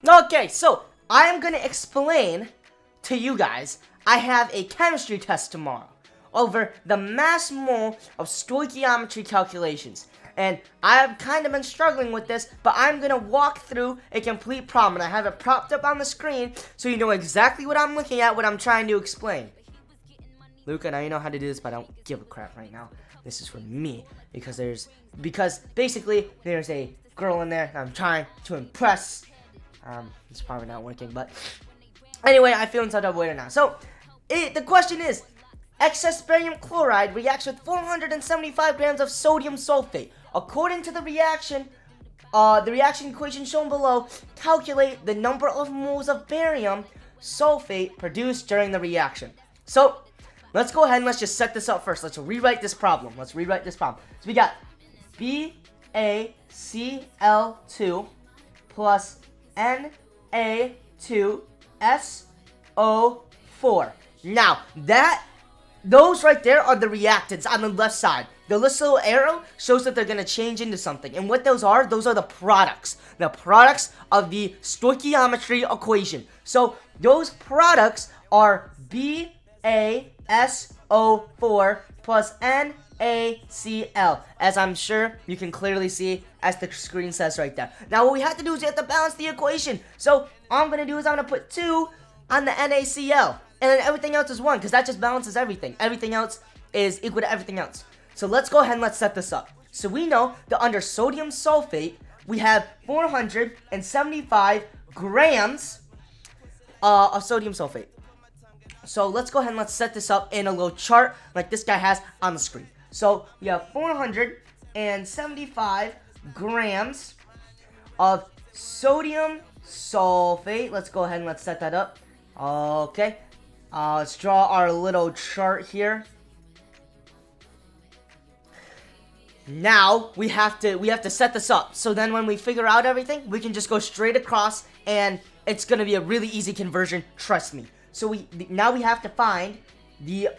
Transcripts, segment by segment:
Okay, so I am going to explain to you guys. I have a chemistry test tomorrow over the mass mole of stoichiometry calculations. And I have kind of been struggling with this, but I'm going to walk through a complete problem. And I have it propped up on the screen so you know exactly what I'm looking at, what I'm trying to explain. Luca, now you know how to do this, but I don't give a crap right now. This is for me because basically there's a girl in there I'm trying to impress. It's probably not working, but anyway, I feel in such a way now. So, the question is, excess barium chloride reacts with 475 grams of sodium sulfate. According to the reaction equation shown below, calculate the number of moles of barium sulfate produced during the reaction. So, let's go ahead and let's just set this up first. Let's rewrite this problem. So we got BaCl2 plus Na2SO4. Now, those right there are the reactants on the left side. The little arrow shows that they're going to change into something. And what those are the products. The products of the stoichiometry equation. So, those products are BaSO4 plus NaCl, as I'm sure you can clearly see as the screen says right there. Now what we have to do is we have to balance the equation. So all I'm going to do is I'm going to put 2 on the NaCl, and then everything else is 1, because that just balances everything. Everything else is equal to everything else. So let's go ahead and let's set this up. So we know that under sodium sulfate, we have 475 grams of sodium sulfate. So let's go ahead and let's set this up in a little chart like this guy has on the screen. So we have 475 grams of sodium sulfate. Let's go ahead and let's set that up. Okay. Let's draw our little chart here. Now we have to set this up. So then when we figure out everything, we can just go straight across and it's going to be a really easy conversion, trust me. So now we have to find the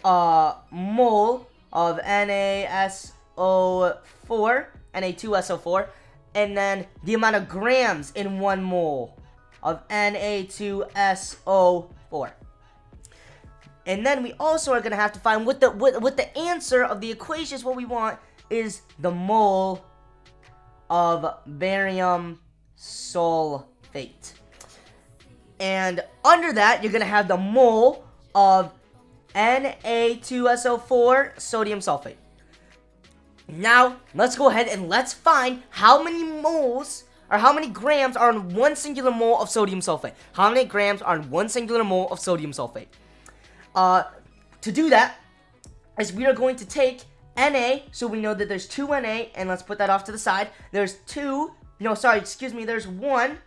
mole of Na2SO4, and then the amount of grams in 1 mole of Na2SO4. And then we also are going to have to find what the answer of the equation is. What we want is the mole of barium sulfate. And under that, you're going to have the mole of Na2SO4 sodium sulfate. Now, let's go ahead and let's find how many moles or how many grams are in 1 singular mole of sodium sulfate. How many grams are in 1 singular mole of sodium sulfate? To do that, is we are going to take Na, so we know that there's 2 Na, and let's put that off to the side. There's 1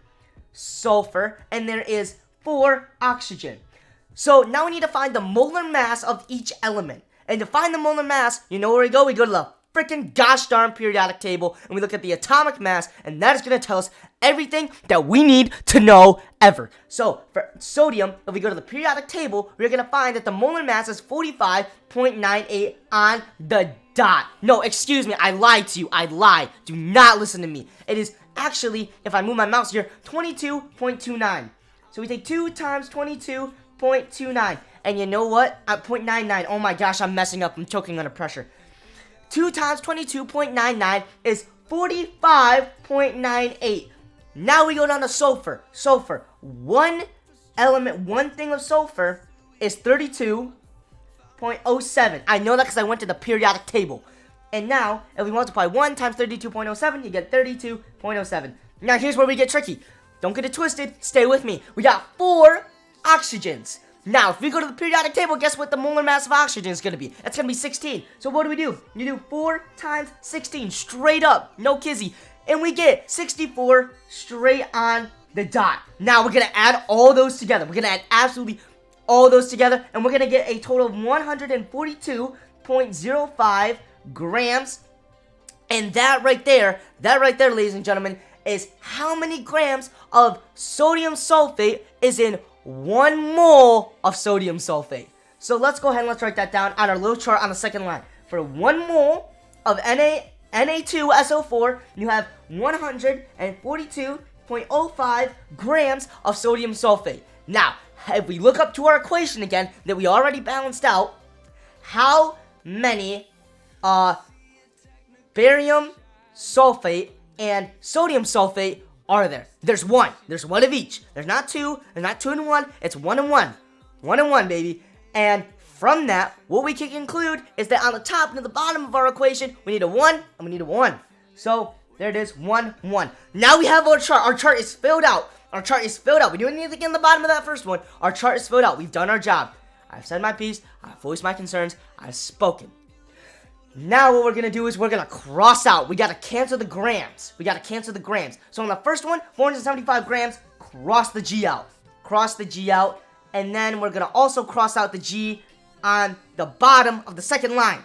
sulfur, and there is 4 oxygen. So now we need to find the molar mass of each element. And to find the molar mass, you know where we go? We go to the freaking gosh darn periodic table, and we look at the atomic mass, and that is going to tell us everything that we need to know ever. So for sodium, if we go to the periodic table, we're going to find that the molar mass is 45.98 on the dot. No, excuse me, I lied to you. I lied. Do not listen to me. It is actually, if I move my mouse here, 22.29. So we take 2 times 22.29. And you know what? At 0.99. Oh my gosh, I'm messing up. I'm choking under pressure. 2 times 22.99 is 45.98. Now we go down to sulfur. Sulfur. One thing of sulfur is 32.07. I know that because I went to the periodic table. And now, if we multiply 1 times 32.07, you get 32.07. Now, here's where we get tricky. Don't get it twisted. Stay with me. We got 4 oxygens. Now, if we go to the periodic table, guess what the molar mass of oxygen is going to be? It's going to be 16. So what do? You do 4 times 16. Straight up. No kizzy. And we get 64 straight on the dot. Now, we're going to add all those together. We're going to add absolutely all those together. And we're going to get a total of 142.05 grams. And that right there, ladies and gentlemen, is how many grams of sodium sulfate is in 1 mole of sodium sulfate. So let's go ahead and let's write that down on our little chart on the second line. For 1 mole of Na2SO4, you have 142 0.05 grams of sodium sulfate. Now, if we look up to our equation again that we already balanced out, how many barium sulfate and sodium sulfate are there? There's one. There's one of each. There's not two. There's not 2 and 1. It's 1 and 1. 1 and 1, baby. And from that, what we can conclude is that on the top and the bottom of our equation, we need a 1 and we need a 1. So there it is, 1, 1. Now we have our chart. Our chart is filled out. Our chart is filled out. We don't need anything in the bottom of that first one. Our chart is filled out. We've done our job. I've said my piece. I've voiced my concerns. I've spoken. Now what we're going to do is we're going to cross out. We got to cancel the grams. So on the first one, 475 grams, cross the G out. And then we're going to also cross out the G on the bottom of the second line.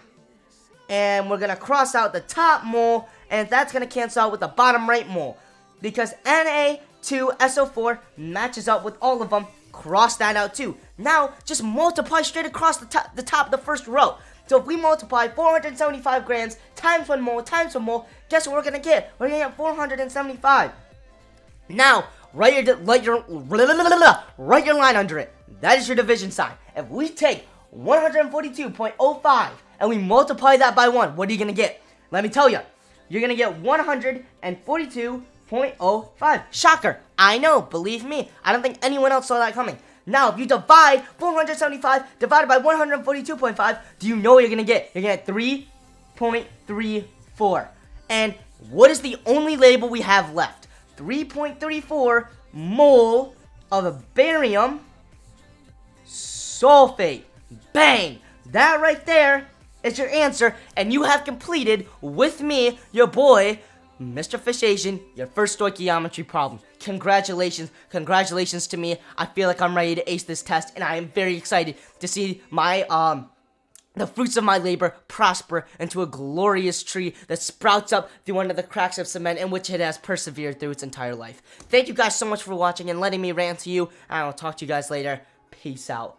And we're going to cross out the top mole, and that's going to cancel out with the bottom right mole. Because Na2SO4 matches up with all of them. Cross that out too. Now, just multiply straight across the top of the first row. So if we multiply 475 grams times 1 mole times 1 mole, guess what we're going to get? We're going to get 475. Now, write your line under it. That is your division sign. If we take 142.05 and we multiply that by 1, what are you going to get? Let me tell you. You're going to get 142.05. Shocker. I know. Believe me. I don't think anyone else saw that coming. Now, if you divide 475 divided by 142.5, do you know what you're going to get? You're going to get 3.34. And what is the only label we have left? 3.34 mole of barium sulfate. Bang! That right there is your answer, and you have completed with me, your boy, Mr. Fish Asian, your first stoichiometry problem. Congratulations to me. I feel like I'm ready to ace this test, and I am very excited to see my the fruits of my labor prosper into a glorious tree that sprouts up through one of the cracks of cement in which it has persevered through its entire life. Thank you guys so much for watching and letting me rant to you, and I'll talk to you guys later. Peace out.